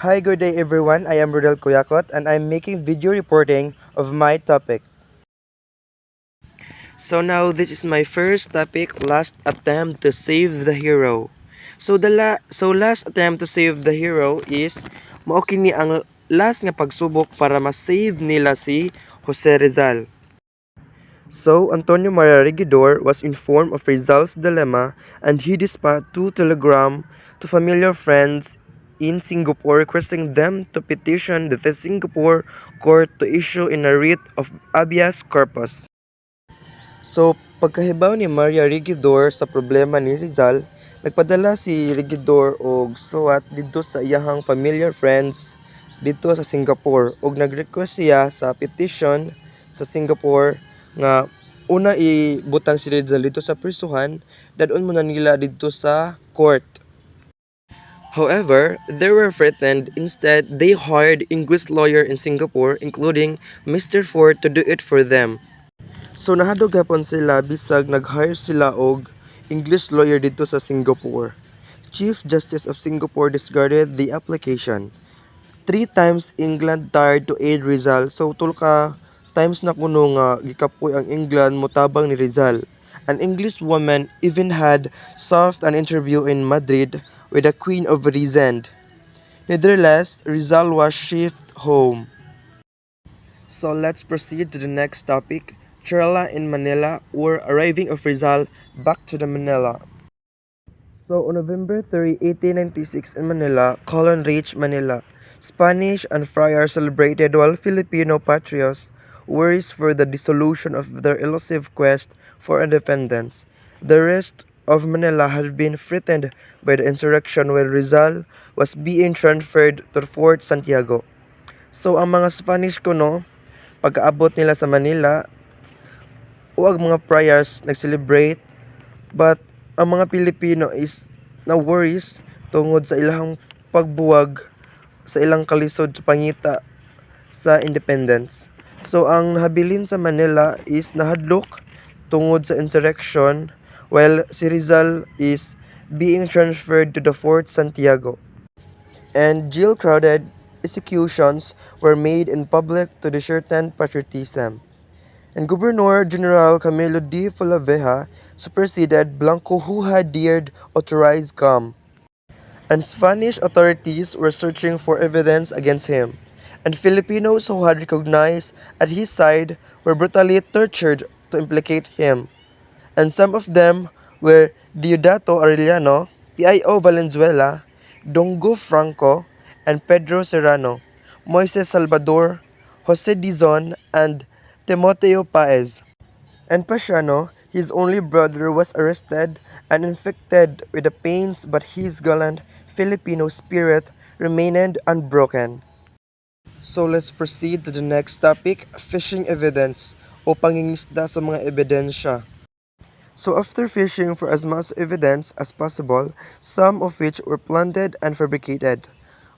Hi, good day everyone. I am Rodel Kuyakot and I'm making video reporting of my topic. So now this is my first topic, last attempt to save the hero. So last attempt to save the hero is mao kini ang last nga pagsubok para ma-save nila si Jose Rizal. So Antonio Maria Regidor was informed of Rizal's dilemma and he dispatched 2 telegrams to familiar friends in Singapore requesting them to petition the Singapore court to issue in a writ of habeas corpus. So, pagkahibaw ni Maria Regidor sa problema ni Rizal, nagpadala si Regidor og suwat didto sa iyahang familiar friends dito sa Singapore og nag-request siya sa petition sa Singapore nga una ibutang si Rizal dito sa prisuhan, dadon mo na nila dito sa court. However, they were threatened. Instead, they hired English lawyer in Singapore, including Mr. Ford, to do it for them. So nahadog gapon sila bisag nag-hire sila og English lawyer dito sa Singapore. Chief Justice of Singapore discarded the application. 3 times England tried to aid Rizal. So tulka times na kuno nga gikapoy ang England motabang ni Rizal. An English woman even had sought an interview in Madrid with the Queen of Reason. Nevertheless, Rizal was shipped home. So let's proceed to the next topic. Charla in Manila, or arriving of Rizal back to the Manila. So on November 3, 1896 in Manila, Colon reached Manila. Spanish and friars celebrated while Filipino patriots worries for the dissolution of their elusive quest for independence. The rest of Manila had been threatened by the insurrection when Rizal was being transferred to Fort Santiago. So ang mga Spanish kuno, pagkaabot nila sa Manila, uwag mga friars nag-celebrate, but ang mga Pilipino is na worries tungod sa ilang pagbuwag sa ilang kalisod sa pangita sa independence. So ang nahabilin sa Manila is nahadlok tungod sa insurrection while si Rizal is being transferred to the Fort Santiago. And jail-crowded executions were made in public to dishearten patriotism. And Governor General Camilo D. Falabella superseded Blanco, who had dared authorize calm. And Spanish authorities were searching for evidence against him. And Filipinos who had recognized at his side were brutally tortured to implicate him. And some of them were Diodato Arellano, Pio Valenzuela, Dongo Franco, and Pedro Serrano, Moises Salvador, Jose Dizon, and Timoteo Paez. And Pasiano, his only brother, was arrested and infected with the pains, but his gallant Filipino spirit remained unbroken. So let's proceed to the next topic, fishing evidence o pangingisda sa mga ebidensya. So after fishing for as much evidence as possible, some of which were planted and fabricated,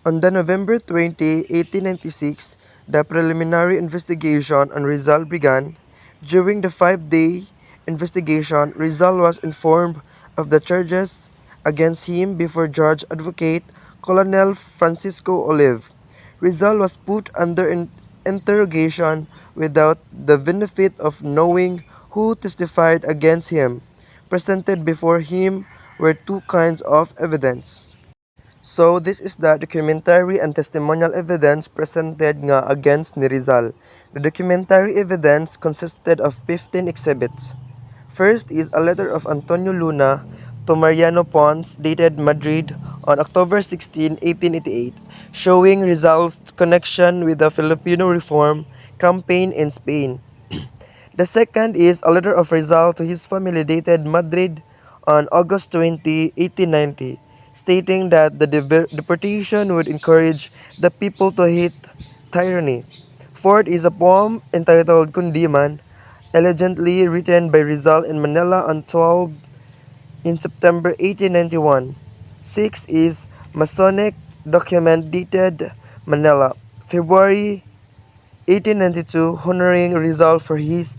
on the November 20, 1896, the preliminary investigation on Rizal began. During the 5-day investigation, Rizal was informed of the charges against him before Judge Advocate Colonel Francisco Olive. Rizal was put under interrogation without the benefit of knowing who testified against him. Presented before him were 2 kinds of evidence. So this is the documentary and testimonial evidence presented nga against ni Rizal. The documentary evidence consisted of 15 exhibits. First is a letter of Antonio Luna to Mariano Pons dated Madrid on October 16, 1888, showing Rizal's connection with the Filipino reform campaign in Spain. The second is a letter of Rizal to his family dated Madrid on August 20, 1890, stating that the deportation would encourage the people to hate tyranny. Fourth is a poem entitled Kundiman, elegantly written by Rizal in Manila on 12 in September 1891. Sixth is Masonic document dated Manila, February 1892, honoring Rizal for his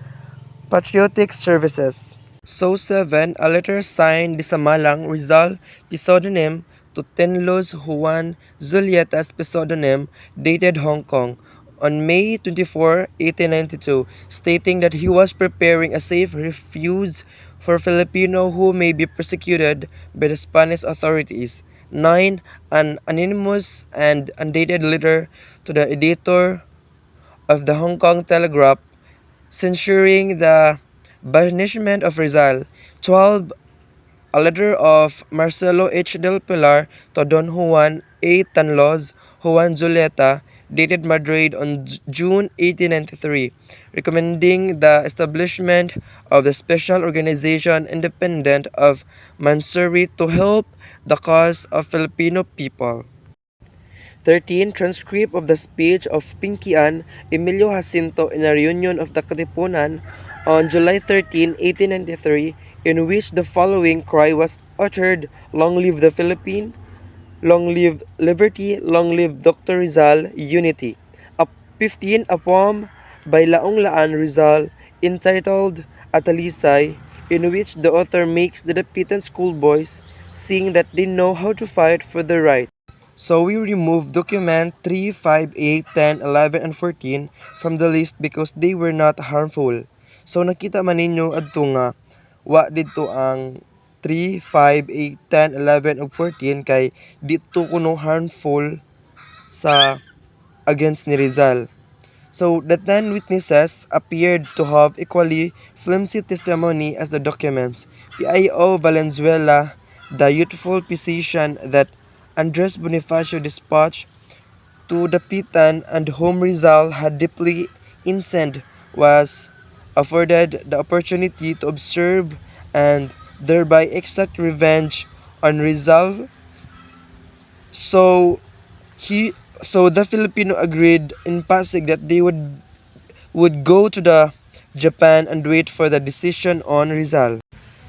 patriotic services. So 7, a letter signed Disamalang Rizal, pseudonym, to Tenlos Juan Zulietas pseudonym dated Hong Kong on May 24, 1892, stating that he was preparing a safe refuge for Filipino who may be persecuted by the Spanish authorities. 9. An anonymous and undated letter to the editor of the Hong Kong Telegraph censuring the banishment of Rizal. 12. A letter of Marcelo H. del Pilar to Don Juan A. Tanlos, Juan Zuleta, dated Madrid on June 1893, recommending the establishment of the special organization independent of Mansuri to help the cause of Filipino people. 13. Transcript of the speech of Pinkian Emilio Jacinto in a reunion of the Katipunan on July 13, 1893, in which the following cry was uttered: Long live the Philippine, long live liberty, long live Dr. Rizal, unity. 15. A poem by Laong Laan Rizal entitled Atalisay, in which the author makes the repentant schoolboys sing that they know how to fight for their right. So we remove document 3, 5, 8, 10, 11, and 14 from the list because they were not harmful. So nakita man ninyo adto nga wa dito ang 3, 5, 8, 10, 11, ug 14 kay dito kuno harmful sa against ni Rizal. So the 10 witnesses appeared to have equally flimsy testimony as the documents. P.I.O. Valenzuela, the youthful physician that Andres Bonifacio dispatched to the Pitan and whom Rizal had deeply incensed, was afforded the opportunity to observe and thereby exact revenge on Rizal. So he so the Filipino agreed in passing that they would go to the Japan and wait for the decision on Rizal.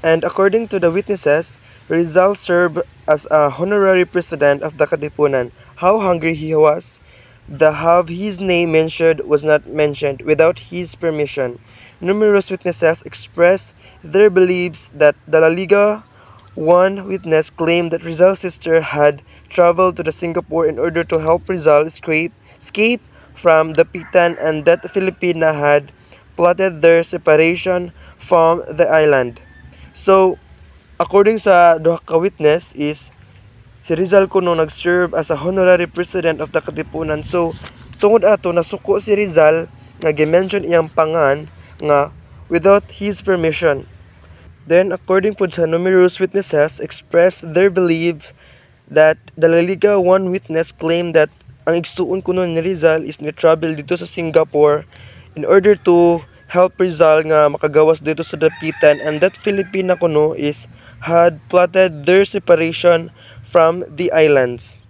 And according to the witnesses, Rizal served as a honorary president of the Katipunan. How hungry he was! The have his name mentioned was not mentioned without his permission. Numerous witnesses expressed their beliefs that the La Liga. One witness claimed that Rizal's sister had traveled to the Singapore in order to help Rizal escape from the Pitan and that Filipina had plotted their separation from the island. So, according sa duha ka witness is si Rizal kuno nag-serve as a honorary president of the Katipunan. So, tungod ato nasuko si Rizal nga gi-mention iyang pangan nga without his permission. Then, according po sa numerous witnesses expressed their belief that the La Liga one witness claimed that ang igsuon kuno ni Rizal is ni-travel dito sa Singapore in order to help Rizal nga makagawas dito sa dapitan and that Filipina kuno is had plotted their separation from the islands.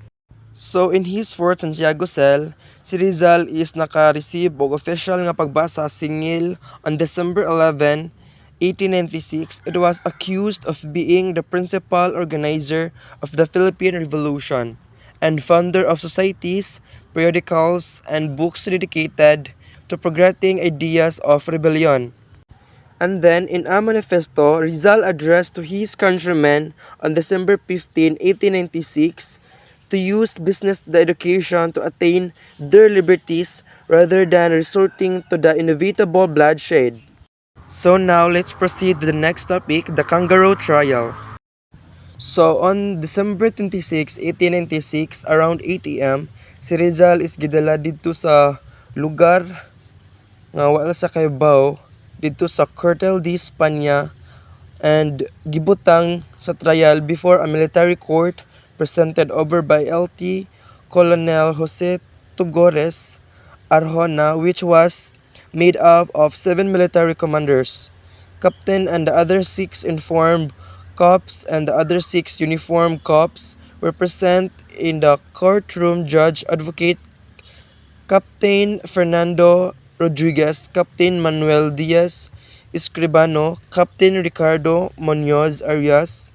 So in his Fort Santiago cell, si Rizal is naka-receive og official nga pagbasa singil on December 11, 1896. It was accused of being the principal organizer of the Philippine Revolution and founder of societies, periodicals, and books dedicated to progressing ideas of rebellion. And then, in a manifesto, Rizal addressed to his countrymen on December 15, 1896, to use business the education to attain their liberties rather than resorting to the inevitable bloodshed. So now, let's proceed to the next topic, the Kangaroo Trial. So, on December 26, 1896, around 8 a.m., si Rizal is gidala dito sa lugar nga wala sa kaybaw dito sa Cuartel de España and gibutang sa trial before a military court presented over by LT Colonel Jose Tugores Arjona, which was made up of 7 military commanders, captain and the other 6 informed cops and the other 6 uniformed cops were present in the courtroom. Judge Advocate Captain Fernando Rodriguez, Captain Manuel Diaz Escribano, Captain Ricardo Muñoz Arias,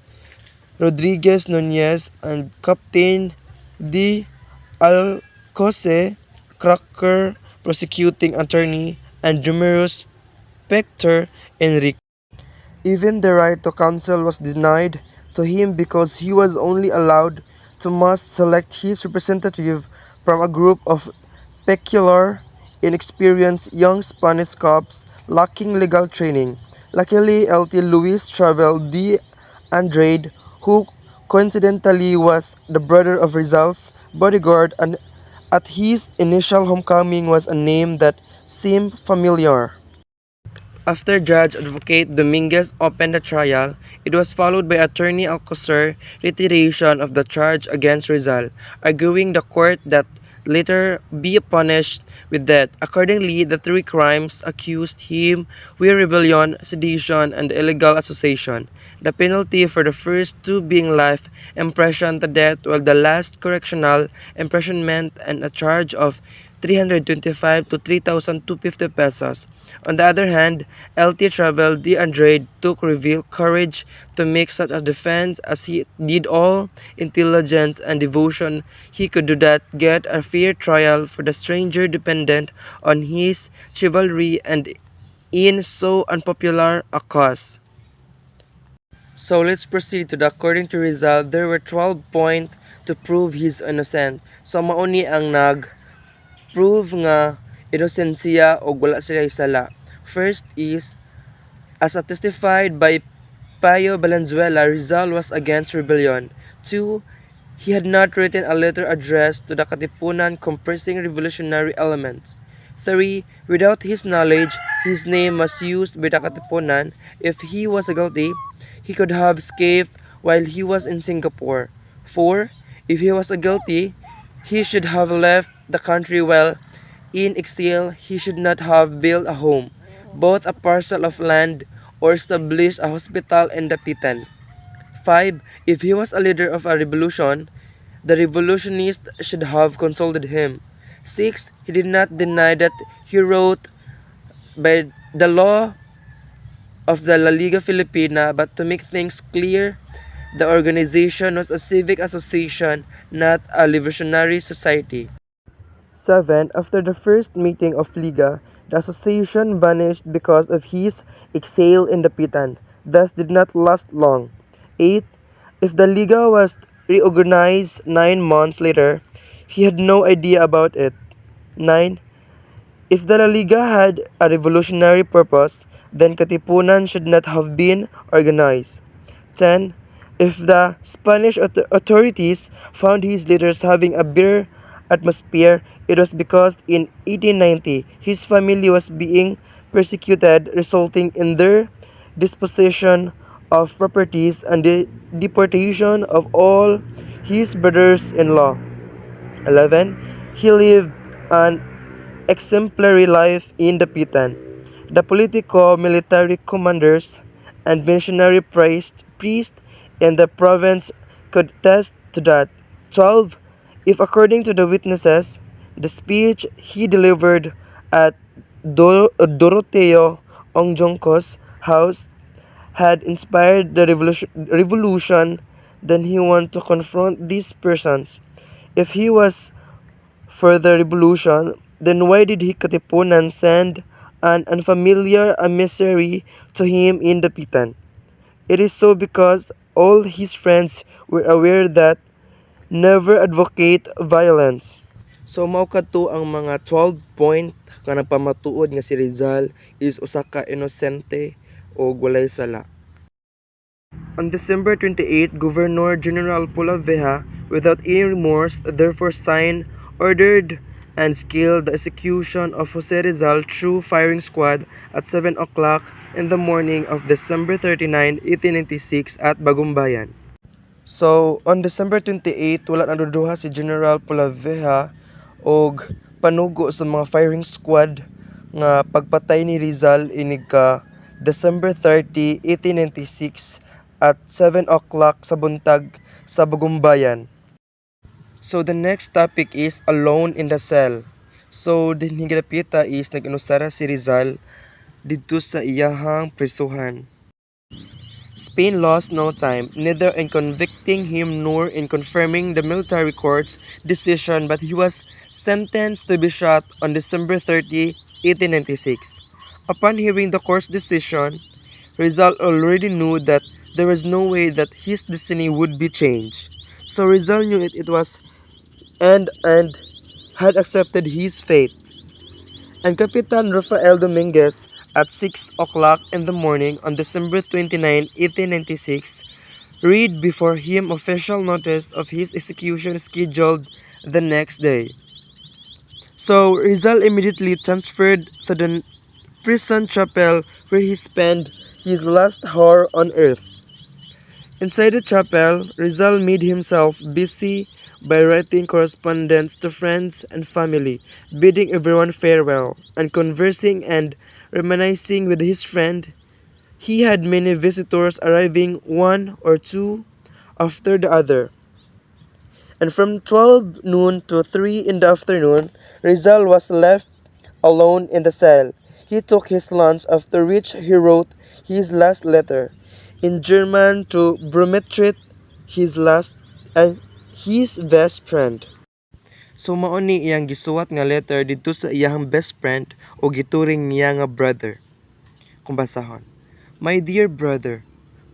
Rodriguez Nunez, and Captain D. Alcoce, Cracker prosecuting attorney, and numerous Spector Enrique. Even the right to counsel was denied to him because he was only allowed to must select his representative from a group of peculiar, inexperienced young Spanish cops lacking legal training. Luckily, LT Luis Travel de Andrade, who coincidentally was the brother of Rizal's bodyguard and at his initial homecoming was a name that seemed familiar. After Judge Advocate Dominguez opened the trial, it was followed by Attorney Alcocer's reiteration of the charge against Rizal, arguing the court that later be punished with death. Accordingly, the three crimes accused him were rebellion, sedition, and illegal association. The penalty for the first two being life imprisonment to death, while the last correctional imprisonment and a charge of 325 to 3,250 pesos. On the other hand, LT Travel de Andrade took revealed courage to make such a defense as he did all intelligence and devotion he could do that get a fair trial for the stranger dependent on his chivalry and in so unpopular a cause. So let's proceed to the according to Rizal, there were 12 points to prove he's innocent. So mauni ang prove nga innocent siya o wala siya sala. First is, as testified by Payo Valenzuela, Rizal was against rebellion. 2. He had not written a letter addressed to the Katipunan compressing revolutionary elements. 3. Without his knowledge, his name was used by the Katipunan. If he was guilty, he could have escaped while he was in Singapore. 4. If he was guilty, he should have left the country while in exile. He should not have built a home, bought a parcel of land, or established a hospital in Dapitan. 5. If he was a leader of a revolution, the revolutionists should have consulted him. 6. He did not deny that he wrote by the law of the La Liga Filipina, but to make things clear, the organization was a civic association, not a revolutionary society. 7. After the first meeting of Liga, the association vanished because of his exile in Dapitan, thus did not last long. 8. If the Liga was reorganized 9 months later, he had no idea about it. 9. If the La Liga had a revolutionary purpose, then Katipunan should not have been organized. 10. If the Spanish authorities found his leaders having a bitter atmosphere, it was because in 1890 his family was being persecuted, resulting in their dispossession of properties and the deportation of all his brothers-in-law. 11. He lived an exemplary life in Dapitan. The politico-military commanders and missionary priests in the province could attest to that. 12. If according to the witnesses, the speech he delivered at Doroteo Ongjongko's house had inspired the revolution, then he wanted to confront these persons. If he was for the revolution, then why did he Katipunan send an unfamiliar emissary to him in Dapitan? It is so because all his friends were aware that never advocate violence. So mao kadto ang mga 12 point nga nagpamatuod nga si Rizal is usa ka inosente o walay sala. On December 28, Governor General Polavieja, without any remorse, therefore signed, ordered, and scaled the execution of Jose Rizal through firing squad at 7 o'clock in the morning of December 39, 1896 at Bagumbayan. So, on December 28, wala naduduha si General Polavieja og panugo sa mga firing squad nga pagpatay ni Rizal inig ka December 30, 1896 at 7 o'clock sa buntag sa Bagumbayan. So the next topic is alone in the cell. So dinhi gidapita is nag-inusara si Rizal didto sa iyahang prisuhan. Spain lost no time, neither in convicting him nor in confirming the military court's decision, but he was sentenced to be shot on December 30, 1896. Upon hearing the court's decision, Rizal already knew that there was no way that his destiny would be changed. So Rizal knew it was and had accepted his fate. And Capitan Rafael Dominguez at 6 o'clock in the morning on December 29, 1896, read before him official notice of his execution scheduled the next day. So Rizal immediately transferred to the prison chapel where he spent his last hour on earth. Inside the chapel, Rizal made himself busy by writing correspondence to friends and family, bidding everyone farewell, and conversing and reminiscing with his friend. He had many visitors arriving one or two after the other. And from 12 noon to 3 in the afternoon, Rizal was left alone in the cell. He took his lunch, after which he wrote his last letter in German to Brumetrit, his last and his best friend. So mao ni iyang gisuwat nga letter didto sa iyang best friend o gituring niya nga brother. Kung basahon. My dear brother,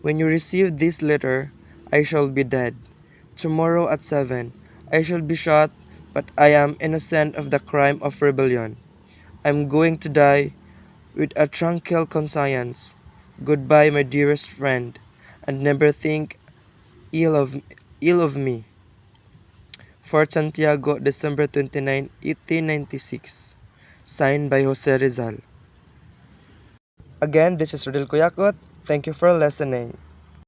when you receive this letter, I shall be dead. Tomorrow at 7, I shall be shot, but I am innocent of the crime of rebellion. I'm going to die with a tranquil conscience. Goodbye, my dearest friend, and never think ill of me. Fort Santiago, December 29, 1896. Signed by Jose Rizal. Again, this is Rodel Kuyakot. Thank you for listening.